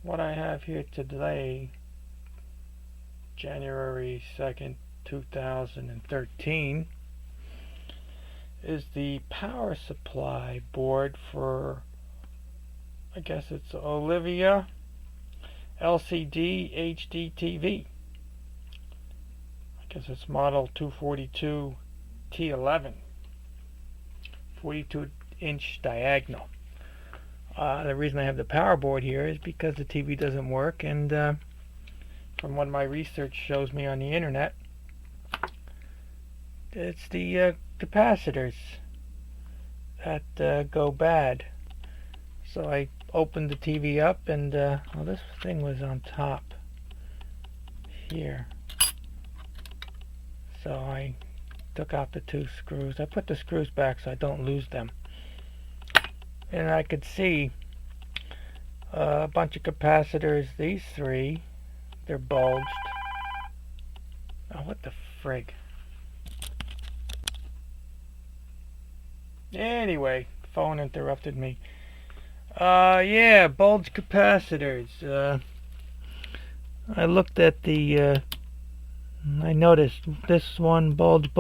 what I have here today, January 2nd, 2013, is the power supply board for, I guess it's Olevia LCD HD TV. I guess it's model 242 T11, 42-inch diagonal. The reason I have the power board here is because the TV doesn't work, and from what my research shows me on the internet, it's the capacitors that go bad. So I opened the TV up, and well, this thing was on top here. So I took out the two screws. I put the screws back so I don't lose them. And I could see a bunch of capacitors. These three, they're bulged. Oh, what the frig. Anyway, phone interrupted me. Yeah, bulged capacitors. I looked at the, I noticed this one bulge.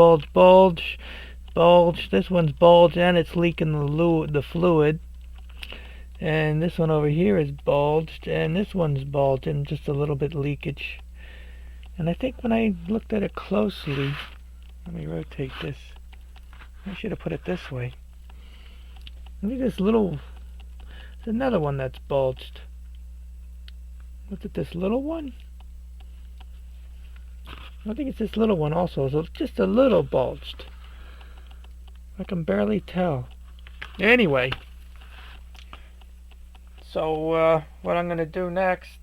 This one's bulged and it's leaking the fluid. And this one over here is bulged, and this one's bulged and just a little bit leakage. And I think when I looked at it closely, let me rotate this. I should have put it this way. Look at this little, there's another one that's bulged. Look at this little one. I think it's this little one also, so it's just a little bulged. I can barely tell. Anyway, so what I'm going to do next,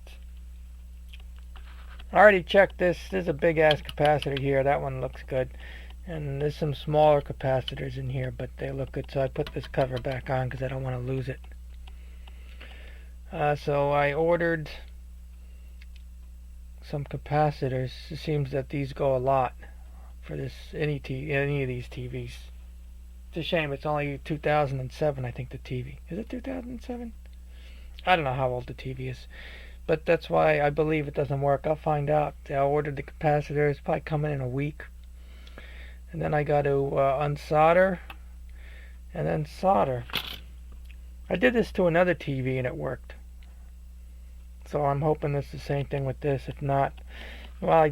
I already checked this. There's a big ass capacitor here. That one looks good. And there's some smaller capacitors in here, but they look good. So I put this cover back on because I don't want to lose it. So I ordered some capacitors. It seems that these go a lot for this any of these TVs. It's a shame it's only 2007, I think, the TV. Is it 2007? I don't know how old the TV is. But that's why I believe it doesn't work. I'll find out. I ordered the capacitors. Probably coming in a week. And then I got to unsolder and then solder. I did this to another TV and it worked. So I'm hoping it's the same thing with this. If not, well, I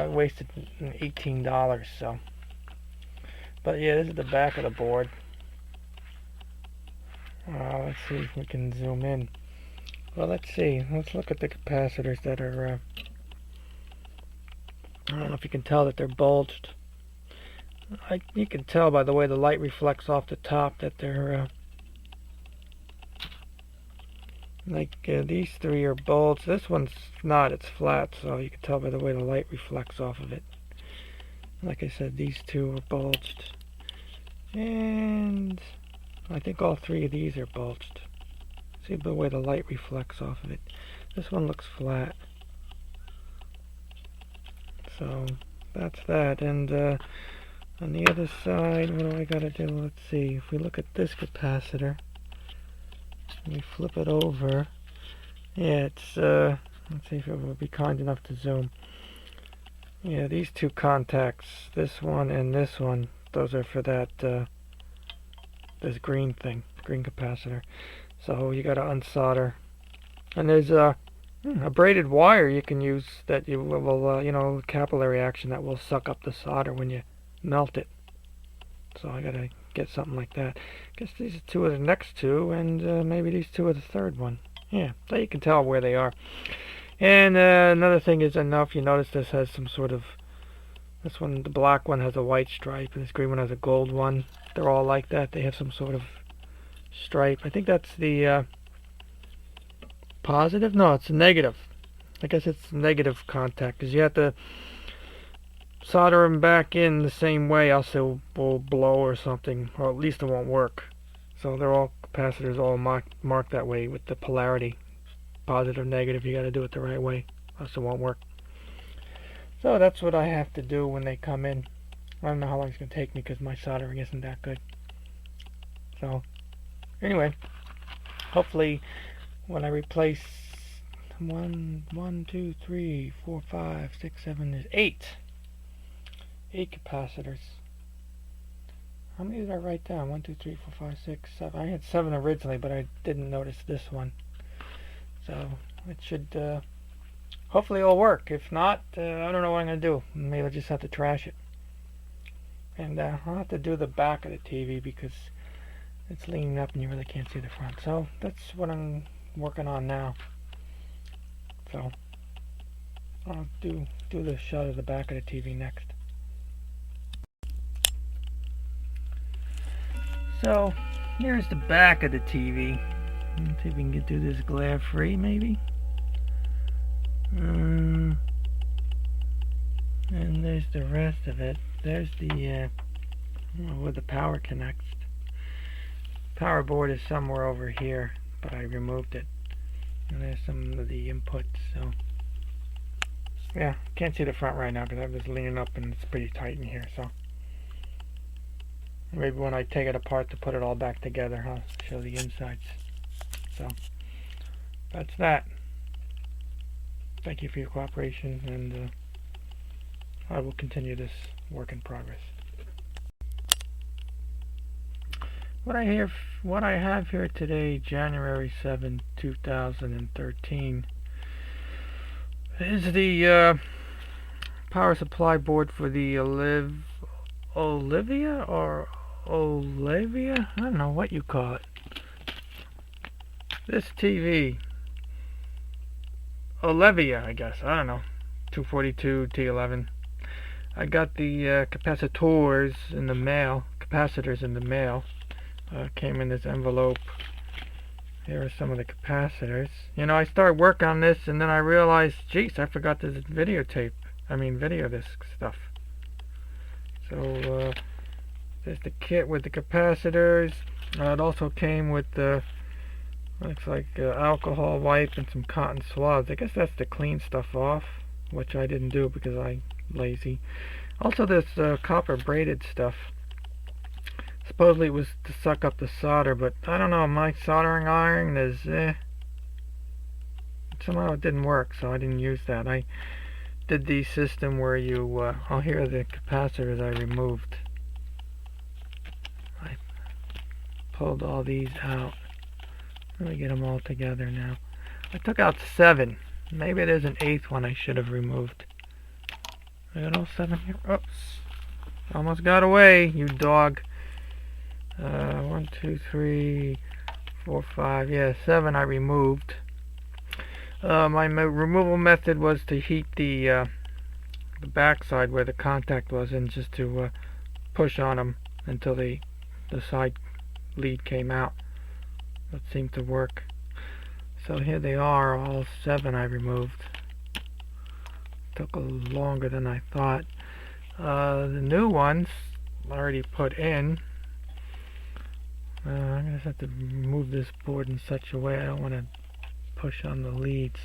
wasted $18. So, but yeah, this is the back of the board. Let's see if we can zoom in. Well, let's see. Let's look at the capacitors that are. I don't know if you can tell that they're bulged. You can tell by the way the light reflects off the top that they're these three are bulged. This one's not, it's flat, so you can tell by the way the light reflects off of it. Like I said, these two are bulged. And I think all three of these are bulged. See the way the light reflects off of it. This one looks flat. So that's that. And on the other side, what do I gotta do? Let's see. If we look at this capacitor, and we flip it over, yeah, it's let's see if it will be kind enough to zoom. Yeah, these two contacts, this one and this one, those are for that this green thing, green capacitor. So you gotta unsolder. And there's a braided wire you can use that you will, you know, capillary action that will suck up the solder when you melt it. So I gotta get something like that. Guess these are two of the next two, and maybe these two are the third one. Yeah, so you can tell where they are. And another thing is, enough, you notice this has some sort of, this one, the black one has a white stripe, and this green one has a gold one. They're all like that. They have some sort of stripe. I think that's the positive? No, it's a negative. I guess it's negative contact, because you have to solder them back in the same way, else it will blow or something, or at least it won't work. So they're all capacitors, all marked that way with the polarity, positive, negative. You got to do it the right way, else it won't work. So that's what I have to do when they come in. I don't know how long it's going to take me because my soldering isn't that good. So anyway, hopefully when I replace 1, 2, 3, 4, 5, 6, 7, there's 8. 8 capacitors. How many did I write down? 1, 2, 3, 4, 5, 6, 7. I had 7 originally, but I didn't notice this one. So it should hopefully it'll work. If not, I don't know what I'm going to do. Maybe I'll just have to trash it. And I'll have to do the back of the TV because it's leaning up and you really can't see the front. So that's what I'm working on now. So I'll do the shot of the back of the TV next. So here's the back of the TV. Let's see if we can get through this glare free, maybe. And there's the rest of it. There's the where the power connects. Power board is somewhere over here, but I removed it. And there's some of the inputs. So yeah, can't see the front right now because I'm just leaning up and it's pretty tight in here. So maybe when I take it apart to put it all back together, I'll show the insides. So that's that. Thank you for your cooperation, and I will continue this work in progress. What I have here today, January 7, 2013, is the power supply board for the Olevia or Olevia? I don't know what you call it. This TV, Olevia, I guess. I don't know. 242 T11. I got the capacitors in the mail. Capacitors in the mail. Came in this envelope. Here are some of the capacitors. You know, I started work on this and then I realized, geez, I forgot this video disc stuff. So there's the kit with the capacitors. It also came with the looks like alcohol wipe and some cotton swabs. I guess that's to clean stuff off, which I didn't do because I'm lazy. Also this copper braided stuff. Supposedly it was to suck up the solder, but I don't know, my soldering iron is somehow it didn't work, so I didn't use that. I did the system where you here are the capacitors I removed. I pulled all these out. Let me get them all together now. I took out 7. Maybe there's an 8th one I should have removed. I got all 7 here. Oops. Almost got away, you dog. 1, 2, 3, 4, 5. Yeah, 7 I removed. My removal method was to heat the backside where the contact was and just to push on them until the side lead came out. That seemed to work. So here they are, all 7 I removed. Took longer than I thought. The new ones I already put in. I'm going to have to move this board in such a way I don't want to push on the leads.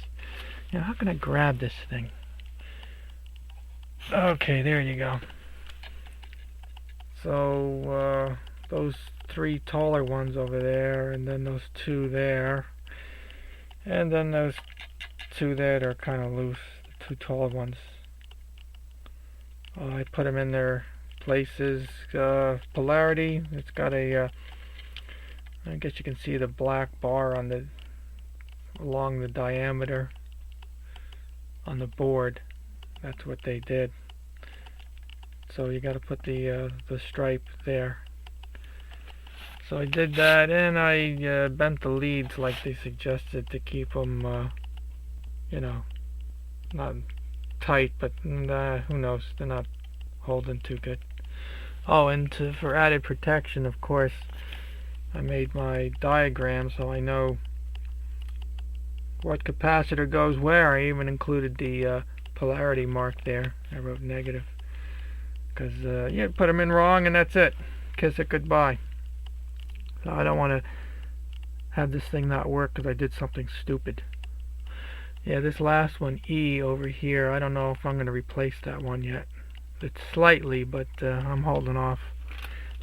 Now, how can I grab this thing? Okay, there you go. So, those 3 taller ones over there, and then those 2 there, and then those 2 there that are kind of loose, the 2 taller ones. I put them in their places. Polarity, it's got a I guess you can see the black bar on along the diameter on the board. That's what they did. So you got to put the stripe there. So I did that, and I bent the leads like they suggested to keep them, you know, not tight, but who knows? They're not holding too good. Oh, and for added protection, of course, I made my diagram so I know what capacitor goes where. I even included the polarity mark there. I wrote negative because you put them in wrong and that's it. Kiss it goodbye. So I don't want to have this thing not work because I did something stupid. Yeah, this last one, E over here, I don't know if I'm going to replace that one yet. It's slightly, but I'm holding off.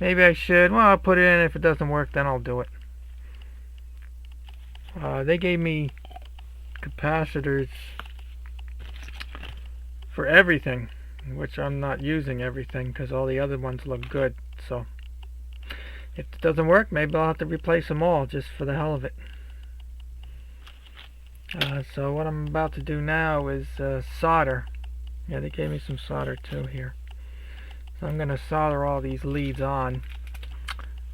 Maybe I should. Well, I'll put it in. If it doesn't work, then I'll do it. They gave me capacitors for everything, which I'm not using everything because all the other ones look good. So if it doesn't work, maybe I'll have to replace them all just for the hell of it. So what I'm about to do now is solder. Yeah, they gave me some solder too here. So I'm going to solder all these leads on,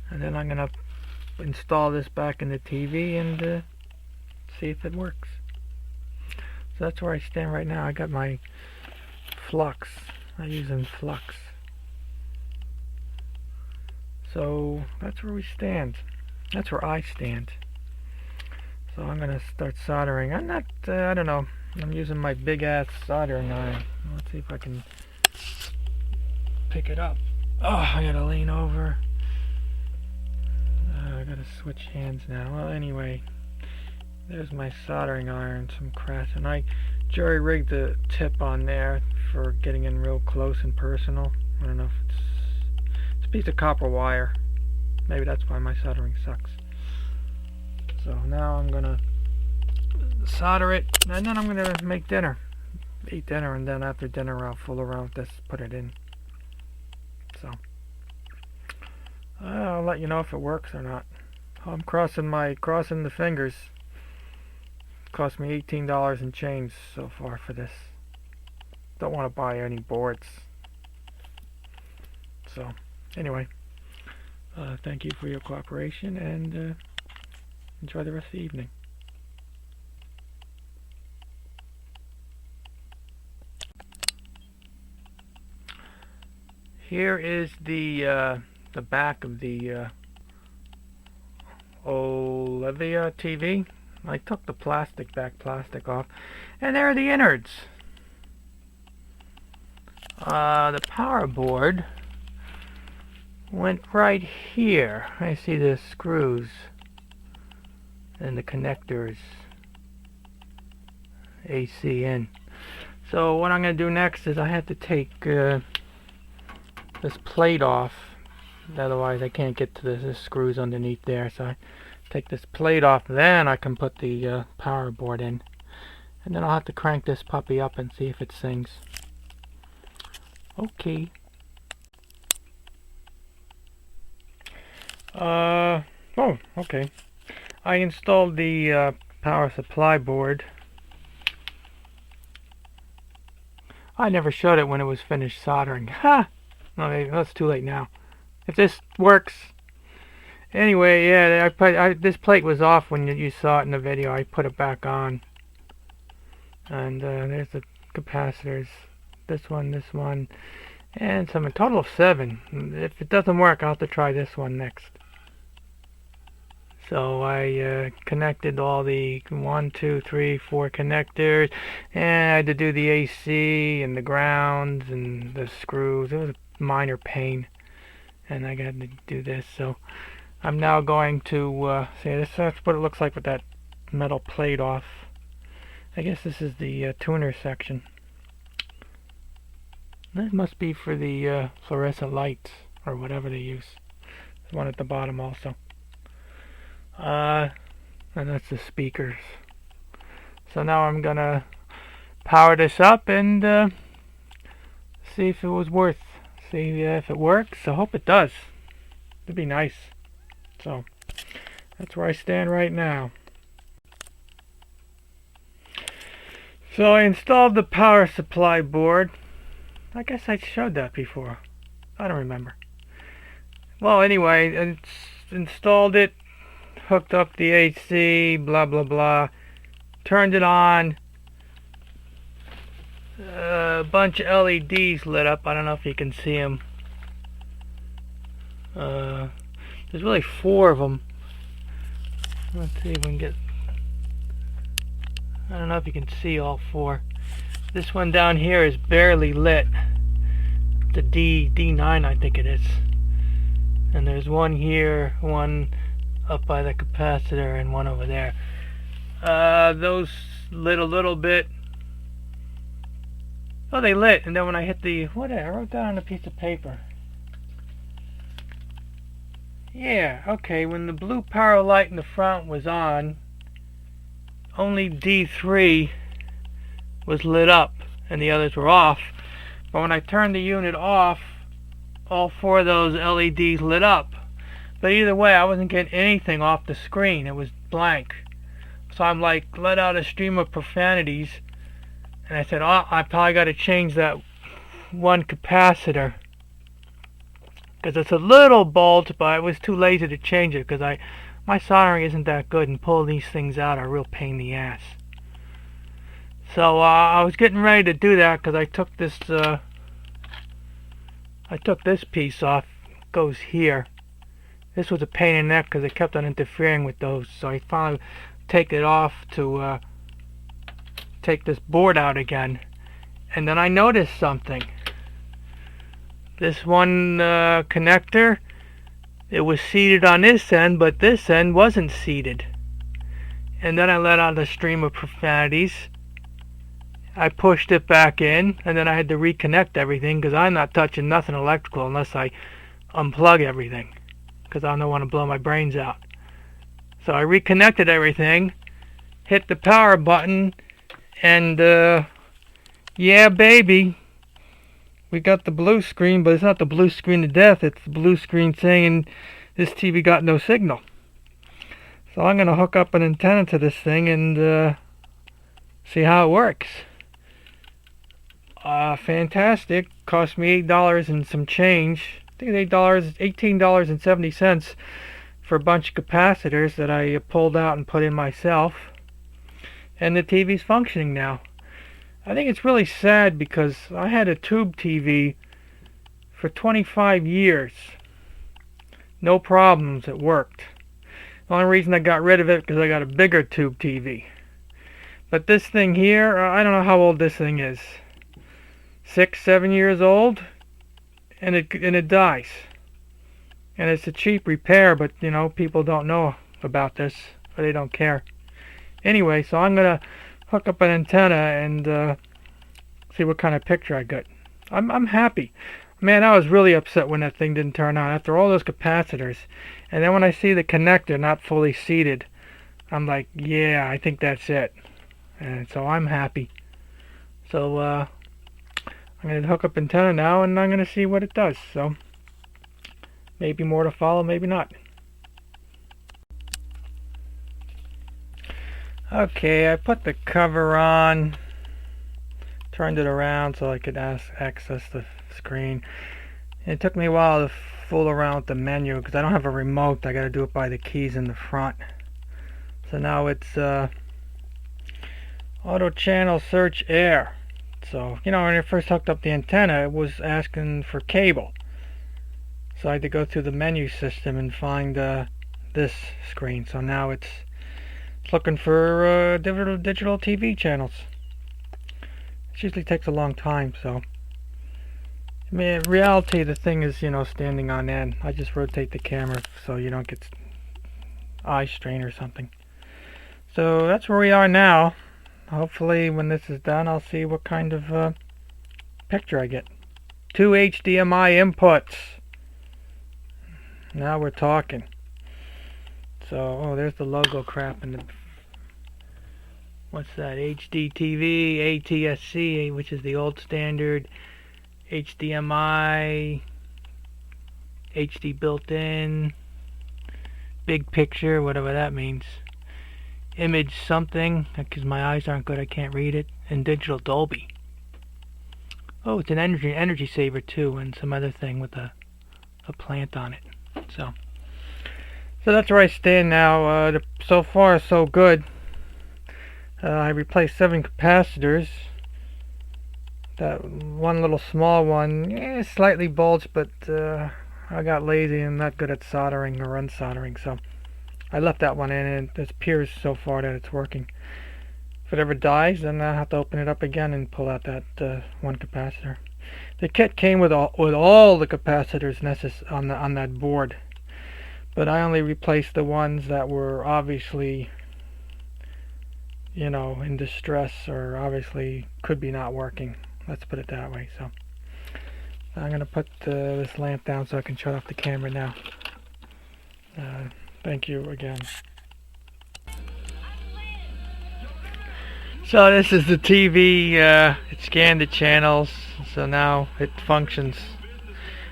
and then I'm going to install this back in the TV and see if it works. So that's where I stand right now. I got my flux. I'm using flux. So that's where we stand. That's where I stand. So I'm going to start soldering. I'm not, I don't know. I'm using my big ass soldering iron. Let's see if I can pick it up. Oh, I gotta lean over. I gotta switch hands now. Well, anyway, there's my soldering iron, some crash, and I jury-rigged the tip on there for getting in real close and personal. I don't know if it's a piece of copper wire. Maybe that's why my soldering sucks. So now I'm gonna solder it, and then I'm gonna make dinner. Eat dinner, and then after dinner I'll fool around with this, put it in. So I'll let you know if it works or not. I'm crossing the fingers. It cost me $18 and change so far for this. Don't want to buy any boards. So anyway, thank you for your cooperation, and enjoy the rest of the evening. Here is the back of the Olevia TV. I took the back plastic off, and there are the innards. The power board went right here. I see the screws and the connectors, AC in. So what I'm going to do next is I have to take this plate off, otherwise I can't get to the screws underneath there. So I take this plate off, then I can put the power board in, and then I'll have to crank this puppy up and see if it sings. Okay. Oh, okay. I installed the power supply board. I never showed it when it was finished soldering. Ha! No, that's too late now. If this works. Anyway, yeah, this plate was off when you saw it in the video. I put it back on. And there's the capacitors. This one, and a total of 7. If it doesn't work, I'll have to try this one next. So I connected all the 1, 2, 3, 4 connectors, and I had to do the AC and the grounds and the screws. It was a minor pain, and I got to do this. So I'm now going to see, that's what it looks like with that metal plate off. I guess this is the tuner section. That must be for the fluorescent lights or whatever they use. There's one at the bottom also. And that's the speakers. So now I'm gonna power this up and see if it was worth. See if it works. I hope it does. It'd be nice. So that's where I stand right now. So I installed the power supply board. I guess I showed that before. I don't remember. Well, anyway, it's installed it, hooked up the AC, blah blah blah, turned it on. A bunch of LEDs lit up. I don't know if you can see them. There's really 4 of them. Let's see if we can get. I don't know if you can see all 4. This one down here is barely lit. It's a D9, I think it is. And there's one here, one up by the capacitor, and one over there. Those lit a little bit. Oh, they lit, and then when I hit the... What? I wrote down on a piece of paper. Yeah, okay, when the blue power light in the front was on only D3 was lit up and the others were off. But when I turned the unit off, all 4 of those LEDs lit up. But either way, I wasn't getting anything off the screen. It was blank. So I'm like, let out a stream of profanities. And I said, oh, I probably got to change that one capacitor. Because it's a little bulged, but I was too lazy to change it. Because my soldering isn't that good, and pulling these things out are a real pain in the ass. So I was getting ready to do that because I took this piece off. It goes here. This was a pain in the neck because it kept on interfering with those. So I finally take it off to take this board out again. And then I noticed something. This one connector, it was seated on this end, but this end wasn't seated. And then I let out a stream of profanities. I pushed it back in, and then I had to reconnect everything because I'm not touching nothing electrical unless I unplug everything, because I don't want to blow my brains out. So I reconnected everything, hit the power button, and yeah, baby, we got the blue screen, but it's not the blue screen of death. It's the blue screen saying this TV got no signal. So I'm going to hook up an antenna to this thing and see how it works. Fantastic. Cost me $8 and some change. I think it's $18.70 for a bunch of capacitors that I pulled out and put in myself. And the TV's functioning now. I think it's really sad because I had a tube TV for 25 years. No problems, it worked. The only reason I got rid of it because I got a bigger tube TV. But this thing here, I don't know how old this thing is. 6, 7 years old, and it dies. And it's a cheap repair, but you know, people don't know about this, or they don't care. Anyway, so I'm gonna hook up an antenna and see what kind of picture I get. I'm happy. Man, I was really upset when that thing didn't turn on after all those capacitors. And then when I see the connector not fully seated, I'm like, yeah, I think that's it. And so I'm happy. So I'm going to hook up antenna now, and I'm going to see what it does. So maybe more to follow, maybe not. Okay, I put the cover on, turned it around so I could access the screen. It took me a while to fool around with the menu because I don't have a remote. I got to do it by the keys in the front. So now it's auto channel search air. So, you know, when I first hooked up the antenna, it was asking for cable. So I had to go through the menu system and find this screen. So now it's looking for digital TV channels. It usually takes a long time, so. I mean, in reality, the thing is, you know, standing on end. I just rotate the camera so you don't get eye strain or something. So that's where we are now. Hopefully, when this is done, I'll see what kind of picture I get. 2 HDMI inputs. Now we're talking. So, oh, there's the logo crap in the. What's that? HD TV, ATSC, which is the old standard. HDMI, HD built-in, big picture, whatever that means. Image something, because my eyes aren't good, I can't read it. And digital Dolby. Oh, it's an energy saver too, and some other thing with a plant on it. So that's where I stand now. So far, so good. I replaced 7 capacitors. That one little small one, slightly bulged, but I got lazy and not good at soldering or unsoldering, so I left that one in, and it appears so far that it's working. If it ever dies, then I'll have to open it up again and pull out that one capacitor. The kit came with all the capacitors on that board, but I only replaced the ones that were obviously, you know, in distress or obviously could be not working. Let's put it that way. So I'm going to put this lamp down so I can shut off the camera now. Thank you again. So this is the TV. It scanned the channels, so now it functions.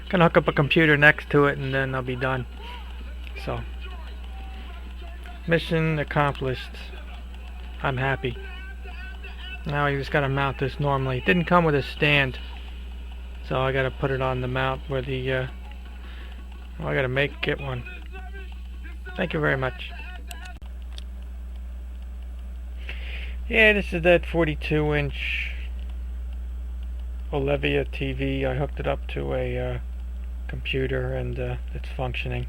Gonna hook up a computer next to it and then I'll be done. So, mission accomplished. I'm happy. Now you just gotta mount this normally. It didn't come with a stand, so I gotta put it on the mount where the I gotta get one. Thank you very much. Yeah, this is that 42-inch Olevia TV. I hooked it up to a computer and it's functioning.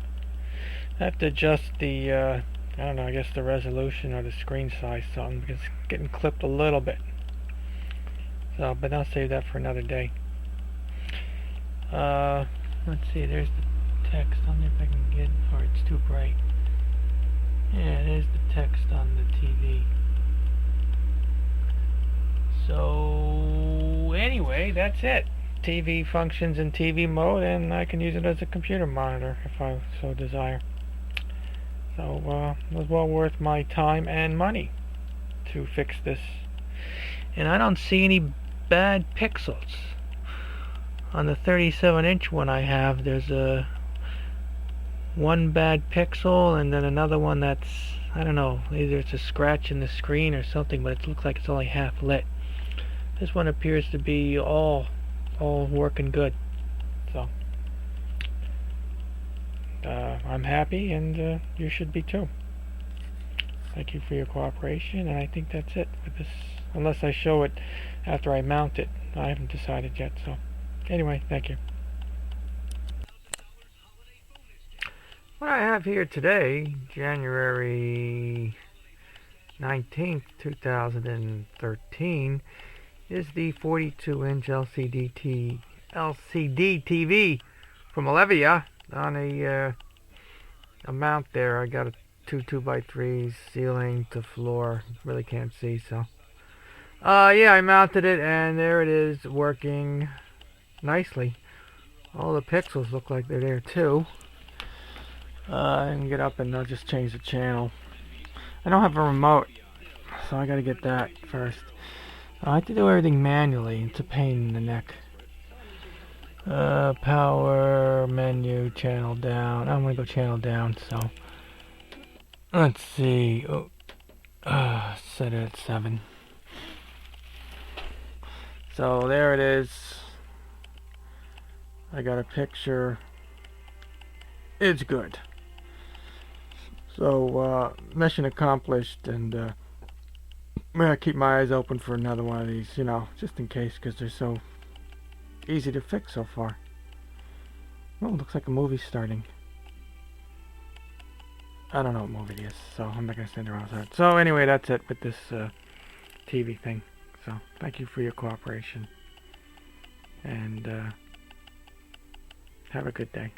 I have to adjust the I don't know, I guess the resolution or the screen size something because it's getting clipped a little bit. So, but I'll save that for another day. Let's see, there's the text on there if I can get, or it's too bright. Yeah, there's the text on the TV. So, anyway, that's it. TV functions in TV mode, and I can use it as a computer monitor if I so desire. So, it was well worth my time and money to fix this. And I don't see any bad pixels. On the 37-inch one I have, there's one bad pixel, and then another one that's, I don't know, either it's a scratch in the screen or something, but it looks like it's only half lit. This one appears to be all working good. So I'm happy, and you should be too. Thank you for your cooperation, and I think that's it with this, unless I show it after I mount it. I haven't decided yet, so anyway, thank you. What I have here today, January 19th, 2013, is the 42-inch LCD TV from Olevia on a mount there. I got a 2x3s ceiling to floor. Really can't see, so yeah, I mounted it and there it is, working nicely. All the pixels look like they're there too. I can get up and I'll just change the channel. I don't have a remote, so I gotta get that first. I have to do everything manually. It's a pain in the neck. Power, menu, channel down. I'm gonna go channel down, so let's see. Set it at 7. So there it is. I got a picture. It's good. So mission accomplished, and I'm gonna keep my eyes open for another one of these, you know, just in case, because they're so easy to fix so far. Oh, looks like a movie's starting. I don't know what movie it is, so I'm not gonna stand around with that. So anyway, that's it with this TV thing. So thank you for your cooperation, and have a good day.